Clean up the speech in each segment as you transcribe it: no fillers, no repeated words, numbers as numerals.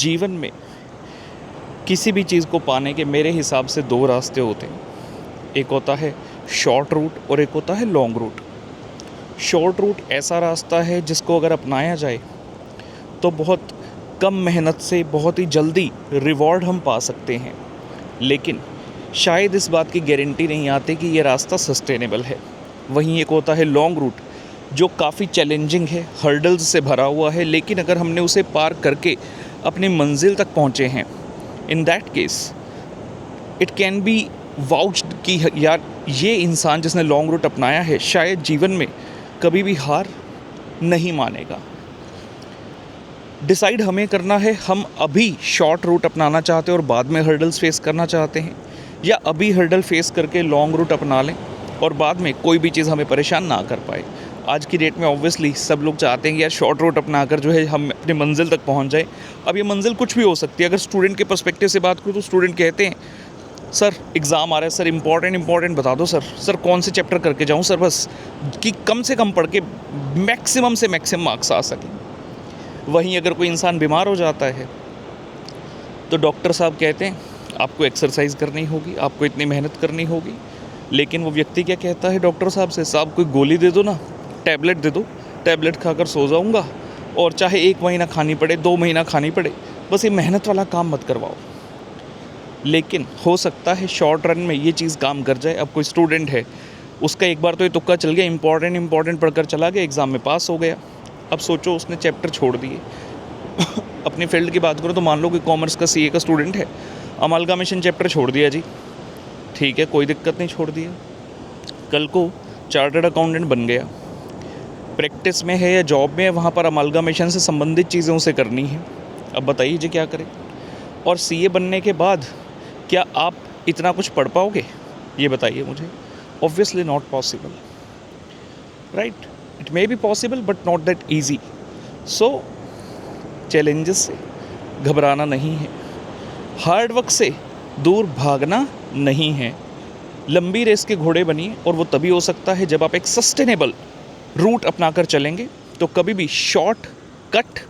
जीवन में किसी भी चीज़ को पाने के मेरे हिसाब से दो रास्ते होते हैं। एक होता है शॉर्ट रूट और एक होता है लॉन्ग रूट। शॉर्ट रूट ऐसा रास्ता है जिसको अगर अपनाया जाए तो बहुत कम मेहनत से बहुत ही जल्दी रिवॉर्ड हम पा सकते हैं, लेकिन शायद इस बात की गारंटी नहीं आती कि ये रास्ता सस्टेनेबल है। वहीं एक होता है लॉन्ग रूट जो काफ़ी चैलेंजिंग है, हर्डल्स से भरा हुआ है, लेकिन अगर हमने उसे पार करके अपनी मंजिल तक पहुँचे हैं, in that case it can be vouched कि यार ये इंसान जिसने लॉन्ग रूट अपनाया है शायद जीवन में कभी भी हार नहीं मानेगा। डिसाइड हमें करना है, हम अभी शॉर्ट रूट अपनाना चाहते हैं और बाद में हर्डल्स फेस करना चाहते हैं, या अभी हर्डल फेस करके लॉन्ग रूट अपना लें और बाद में कोई भी चीज़ हमें परेशान ना कर पाए। आज की डेट में ऑब्वियसली सब लोग चाहते हैं कि यार शॉर्ट रूट अपना कर जो है हम अपनी मंजिल तक पहुंच जाए। अब ये मंजिल कुछ भी हो सकती है। अगर स्टूडेंट के पर्सपेक्टिव से बात करूँ तो स्टूडेंट कहते हैं सर एग्ज़ाम आ रहा है, सर इंपॉर्टेंट बता दो, सर कौन से चैप्टर करके जाऊँ सर, बस कि कम से कम पढ़ के मैक्सिमम से मैक्सिमम मार्क्स आ सकें। वहीं अगर कोई इंसान बीमार हो जाता है तो डॉक्टर साहब कहते हैं आपको एक्सरसाइज करनी होगी, आपको इतनी मेहनत करनी होगी, लेकिन वो व्यक्ति क्या कहता है डॉक्टर साहब से, साहब कोई गोली दे दो ना, टैबलेट दे दो, टैबलेट खाकर सो जाऊंगा, और चाहे 1 महीना खानी पड़े 2 महीना खानी पड़े, बस ये मेहनत वाला काम मत करवाओ। लेकिन हो सकता है शॉर्ट रन में ये चीज़ काम कर जाए। अब कोई स्टूडेंट है, उसका एक बार तो ये तुक्का चल गया, इंपॉर्टेंट पढ़कर चला गया, एग्ज़ाम में पास हो गया। अब सोचो उसने चैप्टर छोड़ दिए। अपनी फील्ड की बात करो तो मान लो कि कॉमर्स का सीए का स्टूडेंट है, अमालगामेशन चैप्टर छोड़ दिया जी, ठीक है कोई दिक्कत नहीं, छोड़ दिया। कल को चार्टर्ड अकाउंटेंट बन गया, प्रैक्टिस में है या जॉब में है, वहाँ पर अमालगामेशन से संबंधित चीज़ें उसे करनी है। अब बताइए जी क्या करें। और सीए बनने के बाद क्या आप इतना कुछ पढ़ पाओगे, ये बताइए मुझे। Obviously not possible, right. It may be possible but not that easy. So challenges से घबराना नहीं है, हार्ड वर्क से दूर भागना नहीं है। लंबी रेस के घोड़े बनिए, और वो तभी हो सकता है जब आप एक सस्टेनेबल रूट अपनाकर चलेंगे। तो कभी भी शॉर्ट कट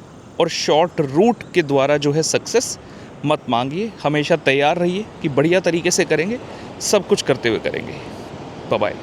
और शॉर्ट रूट के द्वारा जो है सक्सेस मत मांगिए। हमेशा तैयार रहिए कि बढ़िया तरीके से करेंगे, सब कुछ करते हुए करेंगे। Bye bye.